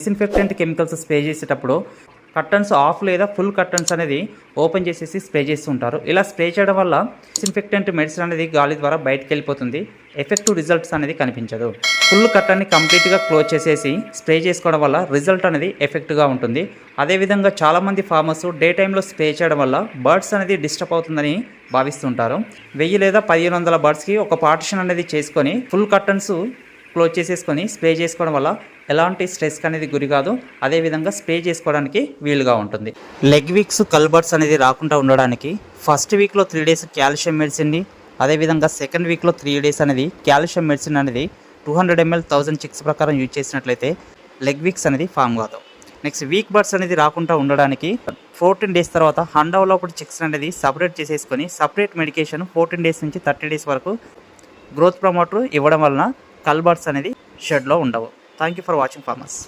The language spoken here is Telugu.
డిస్ఇన్ఫెక్టెంట్ కెమికల్స్ స్ప్రే చేసేటప్పుడు కర్టన్స్ ఆఫ్ లేదా ఫుల్ కర్టన్స్ అనేది ఓపెన్ చేసేసి స్ప్రే చేస్తుంటారు. ఇలా స్ప్రే చేయడం వల్ల డిస్ఇన్ఫెక్టెంట్ మెడిసిన్ అనేది గాలి ద్వారా బయటకు వెళ్ళిపోతుంది. ఎఫెక్టివ్ రిజల్ట్స్ అనేది కనిపించదు. ఫుల్ కర్టన్ని కంప్లీట్గా క్లోజ్ చేసేసి స్ప్రే చేసుకోవడం వల్ల రిజల్ట్ అనేది ఎఫెక్ట్గా ఉంటుంది. అదేవిధంగా చాలామంది ఫార్మర్స్ డే టైంలో స్ప్రే చేయడం వల్ల బర్డ్స్ అనేది డిస్టర్బ్ అవుతుందని భావిస్తుంటారు. 1000 లేదా 1500 బర్డ్స్కి ఒక పార్టిషన్ అనేది చేసుకొని ఫుల్ కర్టన్స్ క్లోజ్ చేసేసుకొని స్ప్రే చేసుకోవడం వల్ల ఎలాంటి స్ట్రెస్కి అనేది గురి కాదు. అదేవిధంగా స్ప్రే చేసుకోవడానికి వీలుగా ఉంటుంది. లెగ్ వీక్స్ కల్బర్డ్స్ అనేది రాకుండా ఉండడానికి ఫస్ట్ వీక్లో 3 days కాల్షియం మెడిసిన్ని, అదేవిధంగా సెకండ్ వీక్లో 3 days అనేది కాల్షియం మెడిసిన్ అనేది 200 ml 1000 చిక్స్ ప్రకారం యూజ్ చేసినట్లయితే లెగ్ వీక్స్ అనేది ఫామ్ కాదు. నెక్స్ట్ వీక్ బర్డ్స్ అనేది రాకుండా ఉండడానికి 14 days తర్వాత హండవలోపటి చిక్స్ అనేది సపరేట్ చేసేసుకొని సపరేట్ మెడికేషన్ 14 days నుంచి 30 days వరకు గ్రోత్ ప్రమోటర్ ఇవ్వడం వలన కల్బర్డ్స్ అనేది షెడ్లో ఉండవు. Thank you for watching farmers.